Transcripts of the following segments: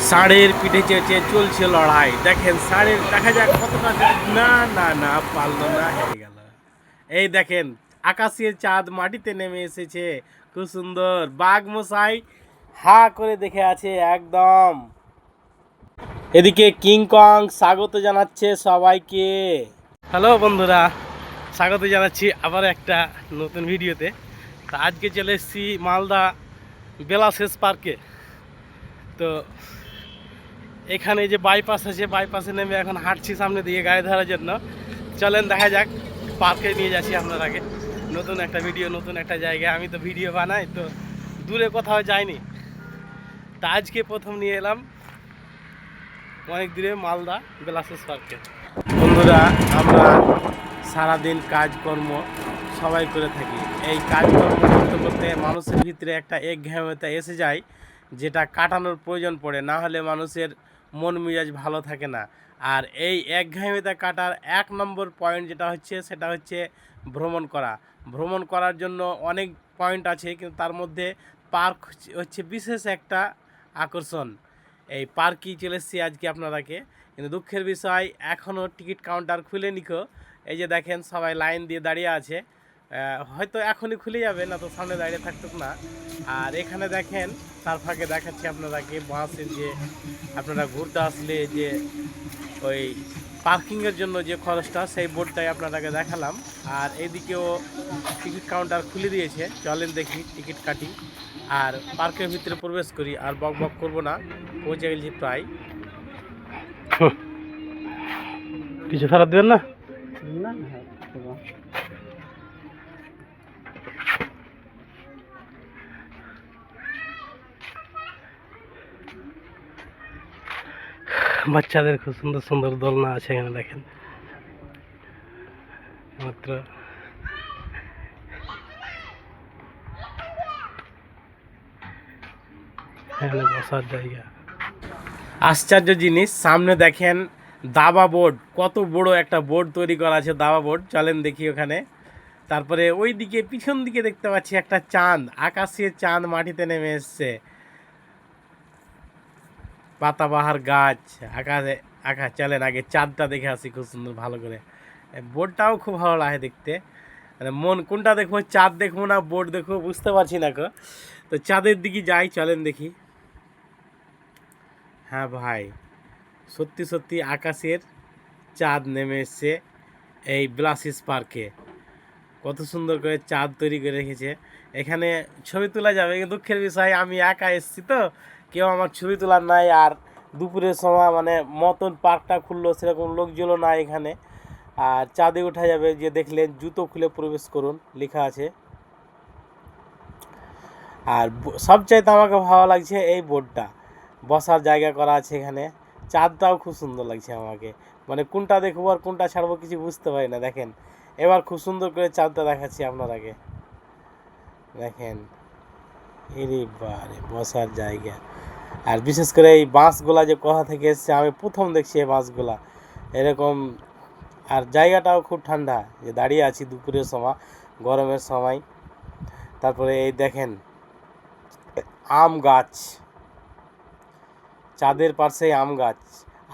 ষাঁড়ের পিঠে চেঁচে চলছে লড়াই। দেখেন ষাঁড়ের দেখা যাক কতটা না না না পারলো না, হেরে গেল। এই দেখেন আকাশের চাঁদ মাটিতে নেমে এসেছে, খুব সুন্দর। বাঘ মশাই হা করে দেখে আছে একদম। এদিকে কিংকং স্বাগত জানাচ্ছে সবাইকে। হ্যালো বন্ধুরা, স্বাগত জানাচ্ছি আবার একটা নতুন ভিডিওতে। তা আজকে চলে এসেছি মালদা বেলাশেষ পার্কে। তো এখানে যে বাইপাস আছে, বাইপাসে নেমে এখন হাঁটছি সামনে দিকে গাড়ি ধরার জন্য। চলেন দেখা যাক, পার্কে নিয়ে যাচ্ছি আপনারাকে। নতুন একটা ভিডিও, নতুন একটা জায়গা। আমি তো ভিডিও বানাই, তো দূরে কোথাও যাইনি। তা আজকে প্রথম নিয়ে এলাম অনেক দূরে মালদা বেলাশেষ পার্কে। বন্ধুরা, আমরা সারাদিন কাজকর্ম সবাই করে থাকি। এই কাজকর্ম করতে করতে মানুষের ভিতরে একটা একঘেয়েমিতা এসে যায়, যেটা কাটানোর প্রয়োজন পড়ে, না হলে মানুষের মন মেজাজ ভালো থাকে না। আর এই একঘেয়েমিতা কাটার 1 নম্বর পয়েন্ট যেটা হচ্ছে, সেটা হচ্ছে ভ্রমণ করা। ভ্রমণ করার জন্য অনেক পয়েন্ট আছে, কিন্তু তার মধ্যে পার্ক হচ্ছে বিশেষ একটা আকর্ষণ। এই পার্কই চলে এসেছি আজকে আপনারাকে। কিন্তু দুঃখের বিষয়, এখনও টিকিট কাউন্টার খুলেনি। এই যে দেখেন সবাই লাইন দিয়ে দাঁড়িয়ে আছে। হয়তো এখনই খুলে যাবে, না তো সামনে দাঁড়িয়ে থাকতো না। আর এখানে দেখেন, তার ফাঁকে দেখাচ্ছি আপনারাকে বাসের যে আপনারা ঘুরতে আসলে যে ওই পার্কিংয়ের জন্য যে খরচটা, সেই বোর্ডটাই আপনারাকে দেখালাম। আর এদিকেও টিকিট কাউন্টার খুলে দিয়েছে। চলেন দেখি, টিকিট কাটি আর পার্কের ভিতরে প্রবেশ করি। আর বক বক করবো না, পৌঁছে গেছি প্রায়। কিছু ফেরত দেবেন না? না, বাচ্চাদের খুব সুন্দর সুন্দর দোলনা আছে এখানে দেখেন। মাত্র এখানে বসার জায়গা। আশ্চর্য জিনিস, সামনে দেখেন দাবা বোর্ড, কত বড় একটা বোর্ড তৈরি করা আছে, দাবা বোর্ড। চলেন দেখি ওখানে। তারপরে ওই দিকে পিছন দিকে দেখতে পাচ্ছি একটা চাঁদ, আকাশের চাঁদ মাটিতে নেমে এসছে। পাতাবাহার গাছ, আকাশে আকাশ। চলেন আগে চাঁদটা দেখে আসি খুব সুন্দর ভালো করে। বোর্ডটাও খুব ভালো লাগে দেখতে। মানে মন কোনটা দেখবো, চাঁদ দেখবো না বোর্ড দেখবো, বুঝতে পারছি না। তো চাঁদের দিকে যাই, চলেন দেখি। হ্যাঁ ভাই, সত্যি সত্যি আকাশের চাঁদ নেমে এসছে এই বেলাশেষ পার্কে। কত সুন্দর করে চাঁদ তৈরি করে রেখেছে। এখানে ছবি তোলা যাবে, কিন্তু দুঃখের বিষয় আমি একা এসেছি, তো কেউ আমার ছবি তোলার নাই। আর দুপুরের সময় মানে মতন পার্কটা খুললো, সেরকম লোকজনও নাই এখানে। আর চাঁদে ওঠা যাবে, যে দেখলেন জুতো খুলে প্রবেশ করুন লেখা আছে। আর সবচাইতে আমাকে ভালো লাগছে এই বোর্ডটা, বসার জায়গা করা আছে এখানে। চাঁদটাও খুব সুন্দর লাগছে আমাকে। মানে কোনটা দেখবো আর কোনটা ছাড়বো কিছু বুঝতে পারি না। দেখেন এবার খুব সুন্দর করে চাঁদটা দেখাচ্ছি আপনারাকে। দেখেন, এরে বারে বসার জায়গা। আর বিশেষ করে এই বাঁশগুলা যে কোথা থেকে এসছে, আমি প্রথম দেখছি এই বাঁশগুলা এরকম। আর জায়গাটাও খুব ঠান্ডা, যে দাঁড়িয়ে আছি দুপুরের সময়, গরমের সময়। তারপরে এই দেখেন আম গাছ, চাঁদের পাশে আম গাছ।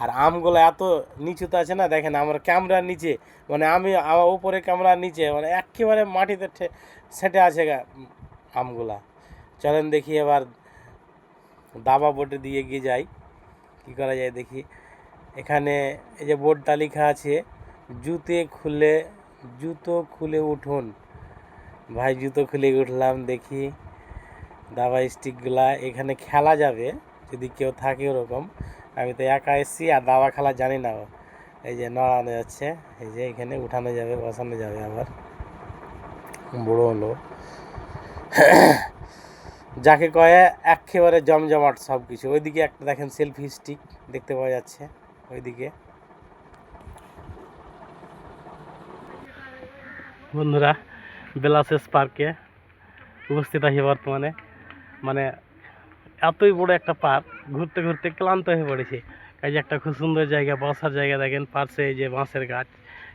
আর আমগুলো এত নিচুতে আছে না, দেখেন আমার ক্যামেরার নিচে, মানে আমি আমার উপরে ক্যামেরার নিচে, মানে একেবারে মাটিতে সেটে আছে আমগুলা। চলেন দেখি এবার দাবা বোর্ডে দিয়ে গিয়ে যাই, কী করা যায় দেখি। এখানে এই যে বোর্ডটা লেখা আছে, জুতো খুলে উঠুন। ভাই জুতো খুলে উঠলাম, দেখি দাবা স্টিকগুলা এখানে খেলা যাবে যদি কেউ থাকে ওরকম। আমি তো একা এসেছি আর দাবা খেলা জানি না। এই যে নড়ানো যাচ্ছে, এই যে এখানে উঠানো যাবে, বসানো যাবে। আবার বড় হলো যাকে কয়ে একেবারে জমজমাট সব কিছু। ওইদিকে একটা দেখেন সেলফি স্টিক দেখতে পাওয়া যাচ্ছে ওইদিকে। বন্ধুরা, বেলাশেষ পার্কে উপস্থিত আছি বর্তমানে। মানে এতই বড় একটা পার্ক, ঘুরতে ঘুরতে ক্লান্ত হয়ে পড়েছি। কাজে একটা খুব সুন্দর জায়গা, বসার জায়গা। দেখেন পাশে এই যে বাঁশের গাছ,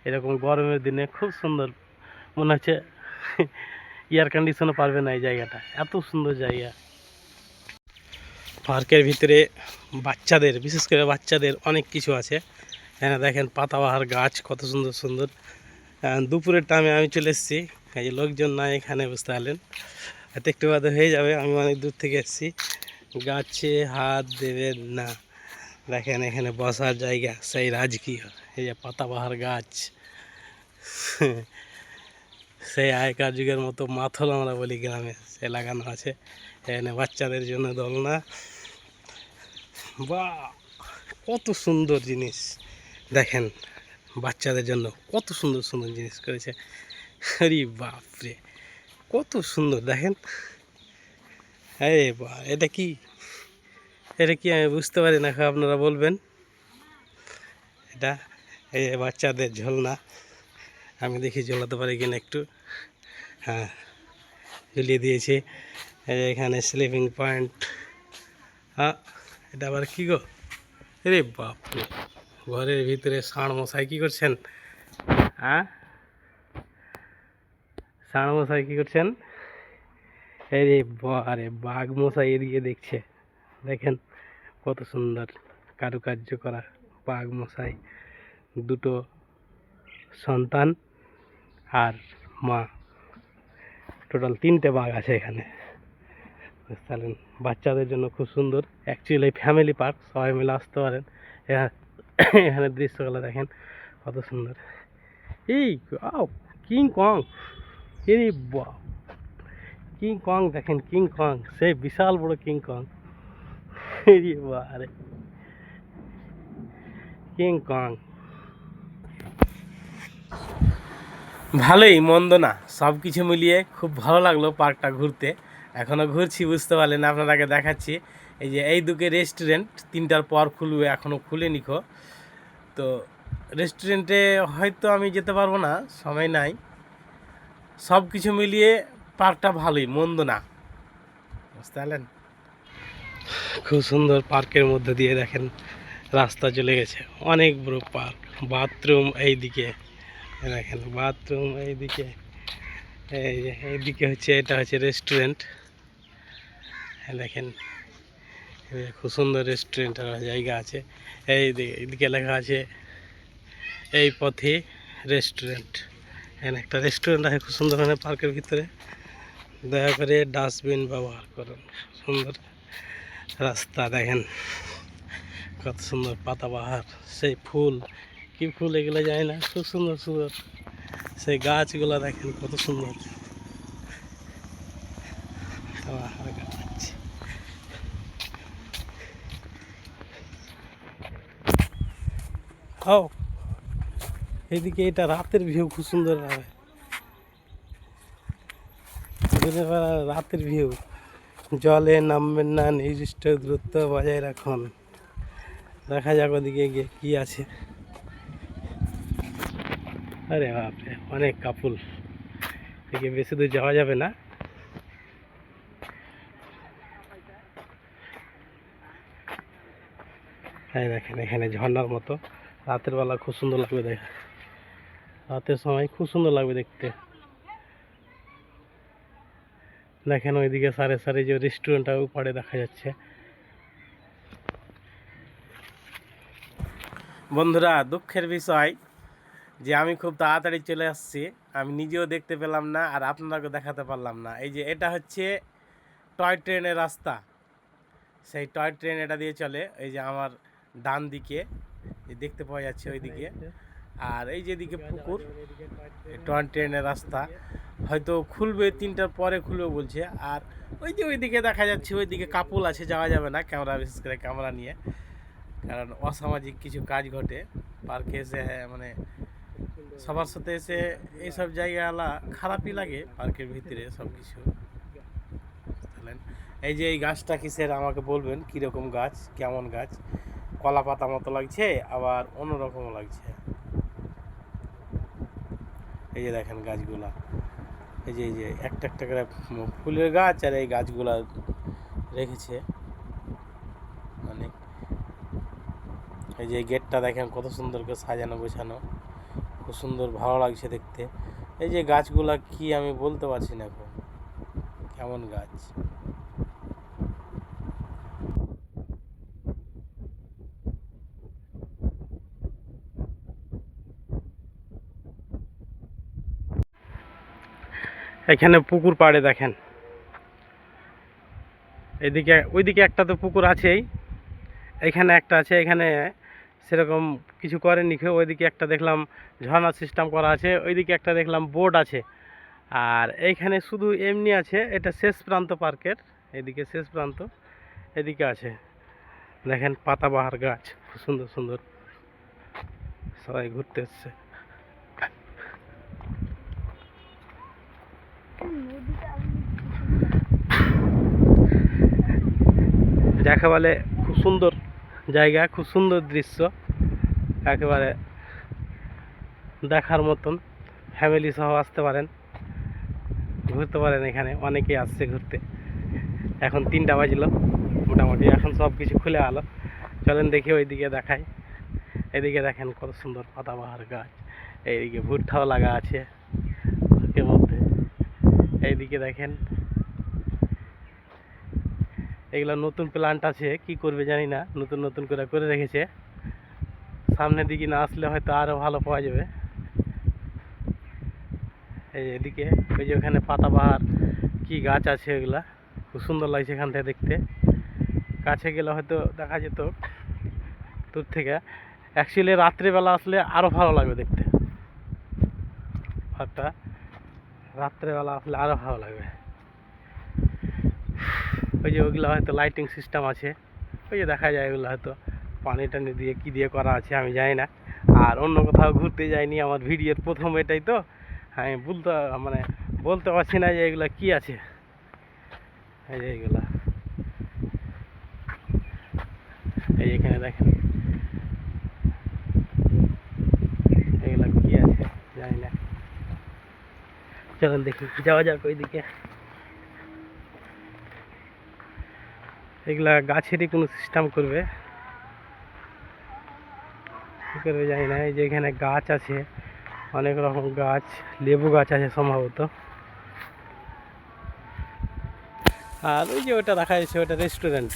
এরকম গরমের দিনে খুব সুন্দর। মনে হচ্ছে এয়ার কন্ডিশনও পারবে না এই জায়গাটা, এত সুন্দর জায়গা। পার্কের ভিতরে বাচ্চাদের, বিশেষ করে বাচ্চাদের অনেক কিছু আছে। এখানে দেখেন পাতাবাহার গাছ কত সুন্দর সুন্দর। দুপুরের টাইমে আমি চলে এসেছি, এই যে লোকজন নাই এখানে, বুঝতে পারলেন। এত একটু বাদে হয়ে যাবে, আমি অনেক দূর থেকে এসেছি। গাছে হাত দেবেন না, দেখেন এখানে বসার জায়গা সেই রাজকীয়। এই যে পাতাবাহার গাছ, সেই আগেকার যুগের মতো মাথল আমরা বলি গ্রামে, সে লাগানো আছে। এখানে বাচ্চাদের জন্য দোলনা, বাহ কত সুন্দর জিনিস। দেখেন বাচ্চাদের জন্য কত সুন্দর সুন্দর জিনিস করেছে। আরে বাপরে কত সুন্দর, দেখেন। আরে বা এটা কি, এটা কি আমি বুঝতে পারি না, আপনারা বলবেন। এটা এই বাচ্চাদের ঝোলনা, আমি দেখি ঝোলাতে পারি কিনা একটু। হ্যাঁ, ঝুলিয়ে দিয়েছি। এখানে স্লিপিং পয়েন্ট। হ্যাঁ, এটা আবার কি গো, রে বাপরে, ঘরের ভিতরে ষাঁড় মশাই কী করছেন? হ্যাঁ, ষাঁড় মশাই কী করছেন? আরে বাঘ মশাই এদিকে দেখছে, দেখেন কত সুন্দর কারুকার্য করা বাঘ মশাই, দুটো সন্তান আর মা, টোটাল 3টে বাঘ আছে এখানে, বুঝতে পারলেন। বাচ্চাদের জন্য খুব সুন্দর, অ্যাকচুয়ালি ফ্যামিলি পার্ক, সবাই মিলে আসতে পারেন। এখানে দৃশ্যগুলো দেখেন কত সুন্দর। এই কিং কং, এই কিং কং দেখেন, কিং কং, সেই বিশাল বড় কিং কং। আরে কিং কং ভালোই, মন্দ না, সব কিছু মিলিয়ে খুব ভালো লাগলো পার্কটা ঘুরতে। এখনও ঘুরছি, বুঝতে পারলেন, আপনাদেরকে দেখাচ্ছি। এই যে এই দুকে রেস্টুরেন্ট, 3টার পর খুলবে, এখনও খুলেনি খো। তো রেস্টুরেন্টে হয়তো আমি যেতে পারবো না, সময় নাই। সব কিছু মিলিয়ে পার্কটা ভালোই, মন্দ না, বুঝতে পারলেন। খুব সুন্দর, পার্কের মধ্যে দিয়ে দেখেন রাস্তা চলে গেছে, অনেক বড় পার্ক। বাথরুম এইদিকে দেখেন, বাথরুম এইদিকে, এই যে এইদিকে হচ্ছে, এটা হচ্ছে রেস্টুরেন্ট। দেখেন খুব সুন্দর রেস্টুরেন্টের জায়গা আছে। এইদিকে লেখা আছে এই পথে রেস্টুরেন্ট। এখানে একটা রেস্টুরেন্ট আছে খুব সুন্দর, মানে পার্কের ভিতরে। দয়া করে ডাস্টবিন ব্যবহার করুন। সুন্দর রাস্তা দেখেন, কত সুন্দর পাতাবাহার, সেই ফুল, কি ফুল এগুলো যায় না, খুব সুন্দর সুন্দর সেই গাছগুলো দেখেন কত সুন্দর। ও এইদিকে এটা রাতের ভিউ, খুব সুন্দর লাগে রাতের ভিউ। জলে নামবেন না, নির্দিষ্ট দূরত্ব বজায় রাখুন। দেখা যাক ওদিকে গিয়ে কি আছে। আরে বাপরে, অনেক কাপুল, এদিকে বেশি দূর যাওয়া যাবে না। এই দেখেন এখানে ঝর্ণার মতো, রাতের বেলা খুব সুন্দর লাগবে, দেখা রাতের সময় খুব সুন্দর লাগবে দেখতে। দেখেন ওইদিকে সারে সারে যে রেস্টুরেন্টটা উপরে দেখা যাচ্ছে। বন্ধুরা, দুঃখের বিষয় যে আমি খুব তাড়াতাড়ি চলে আসছি, আমি নিজেও দেখতে পেলাম না আর আপনাদেরকে দেখাতে পারলাম না। এই যে এটা হচ্ছে টয় ট্রেনের রাস্তা, সেই টয় ট্রেন এটা দিয়ে চলে। এই যে আমার ডান দিকে দেখতে পাওয়া যাচ্ছে ওইদিকে, আর এই যেদিকে পুকুর, টয় ট্রেনের রাস্তা হয়তো খুলবে 3টার পরে খুলবে বলছে। আর ওই যে ওইদিকে দেখা যাচ্ছে, ওইদিকে কাপুল আছে, যাওয়া যাবে না ক্যামেরা, বিশেষ করে ক্যামেরা নিয়ে, কারণ অসামাজিক কিছু কাজ ঘটে পার্কে এসে। মানে সবার সাথে এসে এইসব জায়গাগুলা খারাপই লাগে, পার্কের ভিতরে সব কিছু। এই যে এই গাছটা কিসের আমাকে বলবেন, কীরকম গাছ, কেমন গাছ, কলা পাতা মতো লাগছে, আবার অন্যরকমও লাগছে। এই যে দেখেন গাছগুলা, এই যে একটা একটা করে ফুলের গাছ, আর এই গাছগুলা রেখেছে অনেক। এই যে গেটটা দেখেন কত সুন্দর করে সাজানো গোছানো, খুব সুন্দর, ভালো লাগছে দেখতে। এই যে গাছগুলা কি আমি বলতে পারছি না এখন, কেমন গাছ। এখানে পুকুর পাড়ে দেখেন, এদিকে ওইদিকে একটা তো পুকুর আছেই, এখানে একটা আছে। এখানে সেরকম কিছু করেনি কেউ। ওইদিকে একটা দেখলাম ঝর্ণা সিস্টেম করা আছে, ওইদিকে একটা দেখলাম বোর্ড আছে। আর এইখানে শুধু এমনি আছে, এটা শেষ প্রান্ত পার্কের, এদিকে শেষ প্রান্ত, এদিকে আছে দেখেন পাতাবাহার গাছ, খুব সুন্দর সুন্দর, সবাই ঘুরতে এসছে। যাকে বলে খুব সুন্দর জায়গা, খুব সুন্দর দৃশ্য, একেবারে দেখার মতন। ফ্যামিলি সহ আসতে পারেন, ঘুরতে পারেন, এখানে অনেকেই আসছে ঘুরতে। এখন 3টা বাজলো মোটামুটি, এখন সব কিছু খুলে আলো। চলেন দেখি ওইদিকে দেখাই। এদিকে দেখেন কত সুন্দর পাতাবাহার গাছ, এইদিকে ভুট্টাও লাগা আছে পার্কের মধ্যে। এইদিকে দেখেন এগুলো নতুন প্ল্যান্ট আছে, কি করবে জানি না, নতুন নতুন করে করে রেখেছে। সামনের দিকে না আসলে হয়তো আরও ভালো পাওয়া যাবে। এই এদিকে ওই যে ওখানে পাতাবাহার কি গাছ আছে, ওইগুলা খুব সুন্দর লাগছে এখান থেকে দেখতে। কাছে গেলে হয়তো দেখা যেত দূর থেকে। অ্যাকচুয়ালি রাত্রেবেলা আসলে আরও ভালো লাগবে দেখতে, পার্কটা রাত্রেবেলা আসলে আরও ভালো লাগবে। ওই যে ওইগুলো হয়তো লাইটিং সিস্টেম আছে, ওই যে দেখা যায় ওইগুলো হয়তো পানি টানি দিয়ে কী দিয়ে করা আছে আমি জানি না। আর অন্য কোথাও ঘুরতে যাইনি, আমার ভিডিওর প্রথম এটাই তো, আমি বলতে পারছি না যে এগুলো কী আছে। এই যে এইগুলা, এই এখানে দেখেন এগুলা কী আছে জানি না। চলেন দেখি, যাওয়া যাক ওইদিকে। এগুলা গাছেরই কোনো সিস্টেম করবে, কী করবে জানি না। এই যে এখানে গাছ আছে, অনেক রকম গাছ, লেবু গাছ আছে সম্ভবত। আর ওই যে ওটা দেখা যাচ্ছে, ওটা রেস্টুরেন্ট।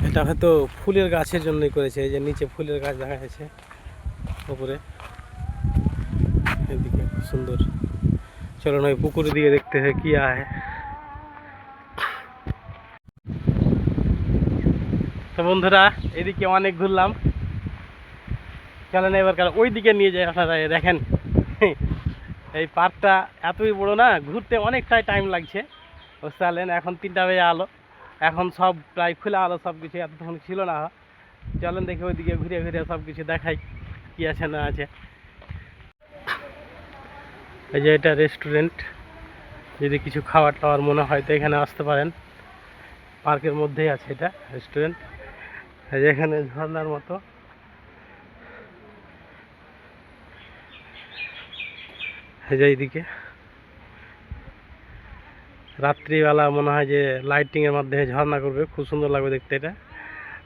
এটা হয়তো ফুলের গাছের জন্যই করেছে, এই যে নিচে ফুলের গাছ দেখা যাচ্ছে উপরে, এদিকে খুব সুন্দর। চলো না ওই পুকুরের দিকে দেখতে হয় কি আয়। তো বন্ধুরা, এদিকে অনেক ঘুরলাম, চলেন এবার ওই দিকে নিয়ে যায় আপনারা। দেখেন এই পার্কটা এতই বড় না, ঘুরতে অনেকটাই টাইম লাগছে। ও চলেন, এখন 3টা বেজে আলো, এখন সব প্রায় খোলা আলো, সব কিছু এতক্ষণ ছিল না। চলেন দেখি ওইদিকে ঘুরে ঘুরে সব কিছু দেখাই কি আছে না আছে। এই যে এটা রেস্টুরেন্ট, যদি কিছু খাবার টাওয়ার মনে হয় তো এখানে আসতে পারেন, পার্কের মধ্যেই আছে এটা রেস্টুরেন্ট। এই যে এখানে ঝর্ণার মতো, এই যে এইদিকে রাত্রিবেলা মনে হয় যে লাইটিংয়ের মাধ্যমে ঝর্ণা করবে, খুব সুন্দর লাগবে দেখতে এটা।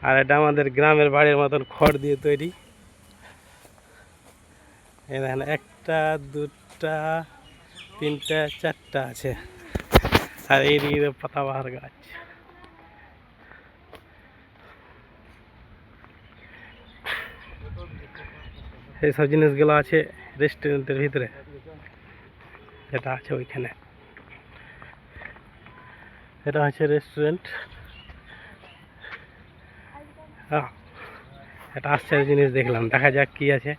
আর এটা আমাদের গ্রামের বাড়ির মতন খড় দিয়ে তৈরি। এই দেখেন 1টা 2টা 3টা 4টা আছে। আর এইদিকে পাতাবাহার গাছ। এইসব জিনিসগুলো আছে রেস্টুরেন্টের ভিতরে, যেটা আছে ওইখানে। এটা হচ্ছে রেস্টুরেন্ট। এটা আশ্চর্য জিনিস দেখলাম, দেখা যাক কি আছে।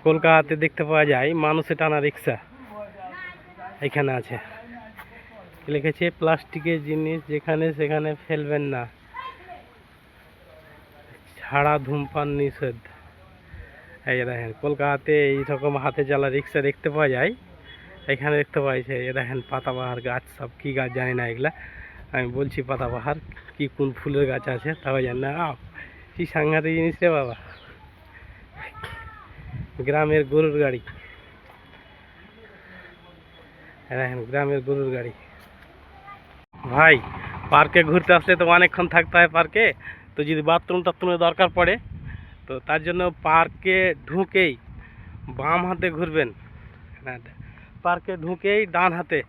কলকাতাতে দেখতে পাওয়া যায় মানুষে টানা রিক্সা, এখানে আছে লিখেছে প্লাস্টিকের জিনিস যেখানে সেখানে ফেলবেন না, ছাড়া ধূমপান নিষেধ। এই যে দেখেন কলকাতাতে এইরকম হাতে চালা রিক্সা দেখতে পাওয়া যায়, এখানে দেখতে পাইছে। এই দেখেন পাতাবাহার গাছ, সব কি গাছ জানি না এগুলা, আমি বলছি পাতাবাহার কি কোন ফুলের গাছ আছে তাও জানি না। কি সাংঘাতিক জিনিস রে বাবা, গ্রামের গরুর গাড়ি, দেখেন গ্রামের গরুর গাড়ি। ভাই পার্কে ঘুরতে আসলে তো অনেকক্ষণ থাকতে হয় পার্কে, তো যদি বাথরুম টাথরুমের দরকার পড়ে তো তার জন্য পার্কে ঢুকেই বাম হাতে ঘুরবেন, পার্কে ঢুকেই ডান হাতে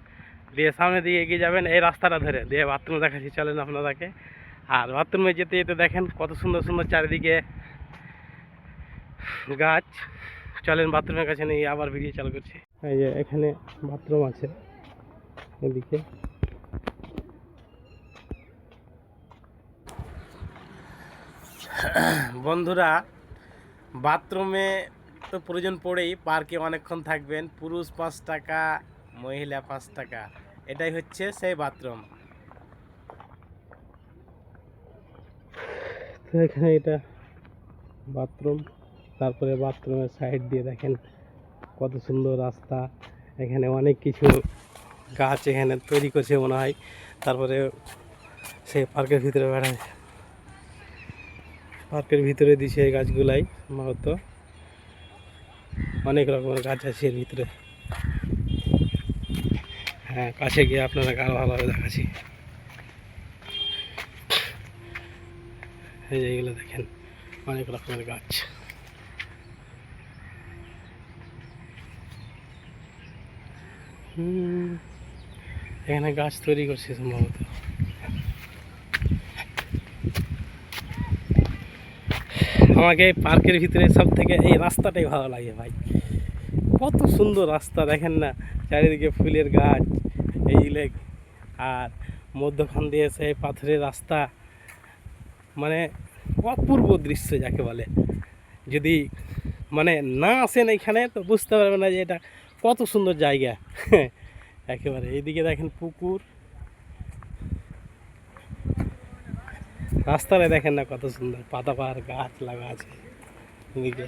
দিয়ে সামনে দিকে এগিয়ে যাবেন, এই রাস্তাটা ধরে দিয়ে বাথরুম দেখাচ্ছি চলেন আপনাদেরকে। আর বাথরুমে যেতে যেতে দেখেন কত সুন্দর সুন্দর চারিদিকে গাছ। চলেন বাথরুমের কাছে নিয়ে আবার ভিডিও চালু করছি। এই যে এখানে বাথরুম আছে এদিকে। বন্ধুরা, বাথরুমে তো প্রয়োজন পড়েই, পার্কে অনেকক্ষণ থাকবেন, পুরুষ 5 টাকা, মহিলা 5 টাকা, এটাই হচ্ছে সেই বাথরুম। তো এখানে এটা বাথরুম, তারপরে বাথরুমের সাইড দিয়ে দেখেন কত সুন্দর রাস্তা, এখানে অনেক কিছু গাছ এখানে তৈরি করছে মনে হয়, তারপরে সে পার্কের ভিতরে বেড়ায়, পার্কের ভিতরে দিছে এই গাছগুলাই মূলত, অনেক রকমের গাছ আছে এর ভিতরে। হ্যাঁ, কাছে গিয়ে আপনারা আরো ভালোভাবে দেখাচ্ছি। এই যে এইগুলো দেখেন অনেক রকমের গাছ। এখানে গাছ তৈরি করছে সম্ভবত। আমাকে পার্কের ভিতরে সব থেকে এই রাস্তাটাই ভালো লাগে ভাই, কত সুন্দর রাস্তা দেখেন না, চারিদিকে ফুলের গাছ, এই লেক, আর মধ্যখান দিয়ে এসে পাথরের রাস্তা, মানে অপূর্ব দৃশ্য যাকে বলে। যদি মানে না আসেন এখানে তো বুঝতে পারবেন না যে এটা কত সুন্দর জায়গা। একেবারে এইদিকে দেখেন পুকুর, রাস্তাটা দেখেন না কত সুন্দর, পাতাবাহার গাছ লাগা আছে এদিকে।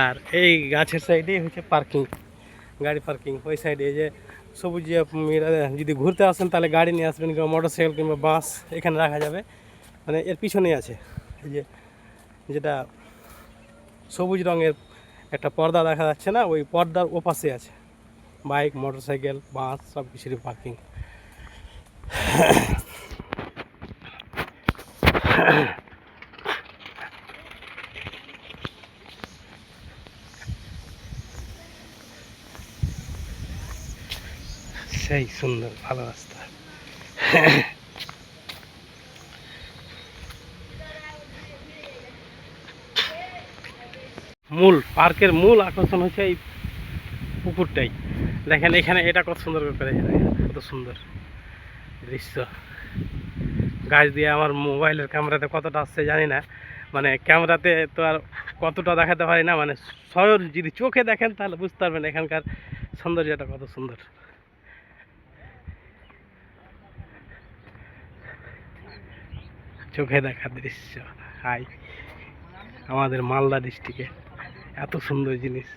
আর এই গাছের সাইডেই হচ্ছে পার্কিং, গাড়ি পার্কিং। ওই সাইডে যে সবুজ যদি ঘুরতে আসেন তাহলে গাড়ি নিয়ে আসবেন, কিংবা মোটরসাইকেল কিংবা বাস এখানে রাখা যাবে। মানে এর পিছনেই আছে এই যে যেটা সবুজ রঙের একটা পর্দা দেখা যাচ্ছে না, ওই পর্দার ওপাশে আছে বাইক, মোটরসাইকেল, বাস সব কিছুরই পার্কিং। সেই সুন্দর ভালো রাস্তা। পার্কের মূল আকর্ষণ হচ্ছে এই পুকুরটাই। দেখেন এখানে এটা কত সুন্দর করে, কত সুন্দর দৃশ্য। গাছ দিয়ে আমার মোবাইলের ক্যামেরাতে কতটা আসছে জানি না, মানে ক্যামেরাতে তো আর কতটা দেখাতে পারি না, মানে স্বয়ং যদি চোখে দেখেন তাহলে বুঝতে পারবেন এখানকার সৌন্দর্যটা কত সুন্দর। চোখে দেখা দৃশ্য। হাই, আমাদের মালদা ডিস্ট্রিক্টে এত সুন্দর জিনিস।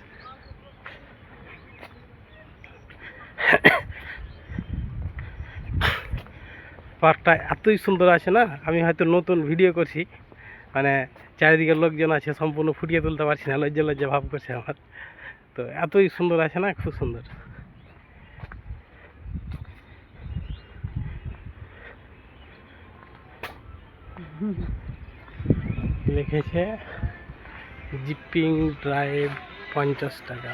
পার্কটা এতই সুন্দর আছে না, আমি হয়তো নতুন ভিডিও করছি, মানে চারিদিকে লোকজন আছে, সম্পূর্ণ ফুটিয়ে তুলতে পারছি না, লজ্জা লজ্জা ভাব করছে আমার। তো এতই সুন্দর আছে না, খুব সুন্দর। লিখেছে জিপিং ড্রাইভ 50 টাকা।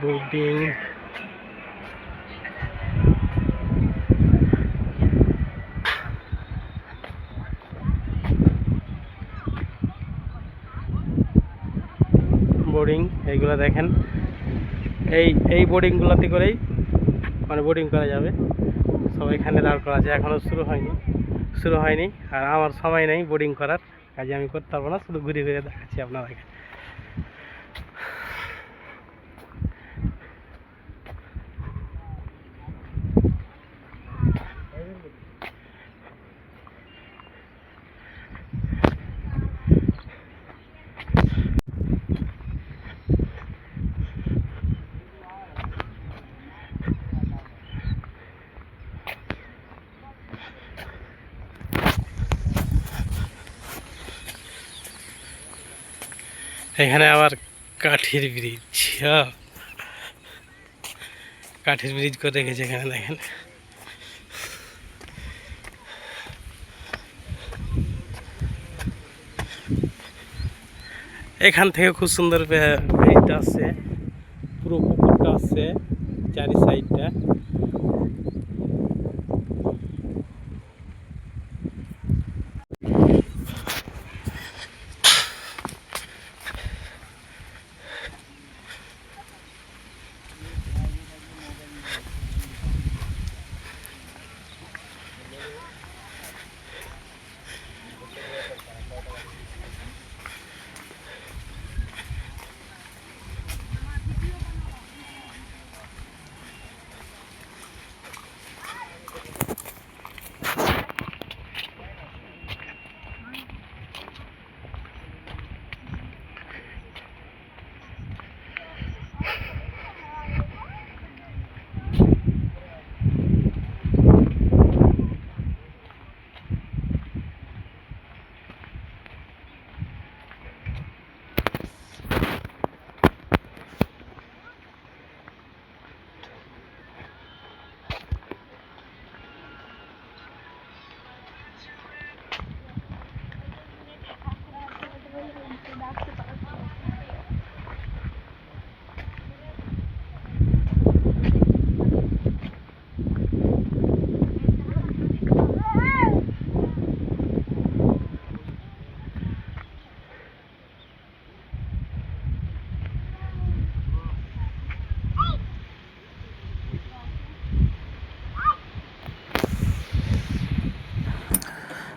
বোটিং, বোর্ডিং, এইগুলো দেখেন, এই বোর্ডিংগুলোতে করেই মানে বোর্ডিং করা যাবে। সব এখানে দাঁড় করা আছে, এখনও শুরু হয়নি, আর আমার সময় নেই বোর্ডিং করার, কাজে আমি করতে পারবো না, শুধু ঘুরে ঘুরে দেখাচ্ছি আপনাদেরকে। এখানে আবার কাঠের ব্রিজ, কাঠের ব্রিজ করে রেখেছে এখানে দেখেন। এখান থেকে খুব সুন্দর ব্রিজটা আসছে, পুরো পুকুরটা আসছে চারি সাইডটা।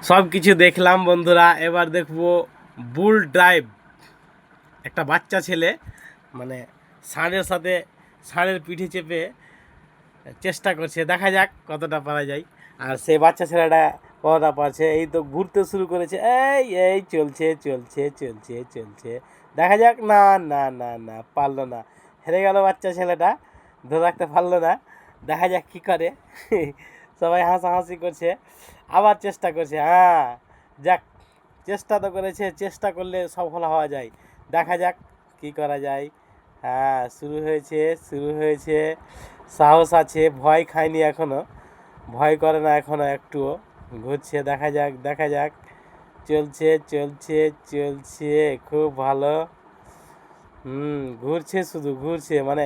সব কিছু দেখলাম বন্ধুরা, এবার দেখবো বুল ড্রাইভ। একটা বাচ্চা ছেলে মানে ষাঁড়ের সাথে ষাঁড়ের পিঠে চেপে চেষ্টা করছে, দেখা যাক কতটা পারা যায়। আর সেই বাচ্চা ছেলেটা কতটা পারছে। এই তো ঘুরতে শুরু করেছে, এই এই চলছে চলছে চলছে চলছে, দেখা যাক। না না না না, পারলো না, হেরে গেল বাচ্চা ছেলেটা, ধরে রাখতে পারলো না। দেখা যাক কী করে। সবাই হাসাহাসি করছে, আবার চেষ্টা করছে। হ্যাঁ যাক, চেষ্টা তো করেছে, চেষ্টা করলে সফল হওয়া যায়। দেখা যাক কী করা যায়। হ্যাঁ শুরু হয়েছে, শুরু হয়েছে। সাহস আছে, ভয় খায়নি এখনও, ভয় করে না এখনও একটুও। ঘুরছে, দেখা যাক দেখা যাক। চলছে চলছে চলছে, খুব ভালো। ঘুরছে, শুধু ঘুরছে। মানে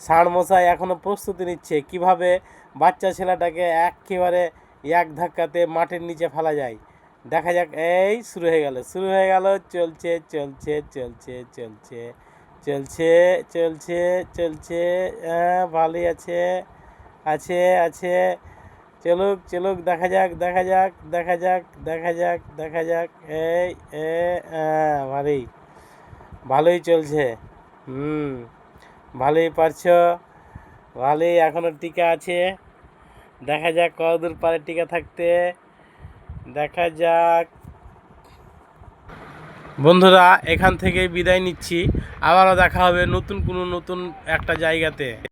ষাঁড় মশাই এখনও প্রস্তুতি নিচ্ছে কিভাবে বাচ্চা ছেলেটাকে একেবারে এক ধাক্কাতে মাটির নিচে ফেলা যায়। দেখা যাক। এই শুরু হয়ে গেল, শুরু হয়ে গেল। চলছে চলছে চলছে চলছে চলছে চলছে চলছে। ভালোই আছে, আছে আছে। চলুক চলুক, দেখা যাক দেখা যাক দেখা যাক দেখা যাক দেখা যাক। এই এ ভালোই, ভালোই চলছে। ভালোই পারছো, ভালোই। এখনও টিকা আছে, দেখা যাক কতদূর পারে টিকা থাকতে, দেখা যাক। বন্ধুরা এখান থেকে বিদায় নিচ্ছি, আবারও দেখা হবে নতুন একটা জায়গাতে।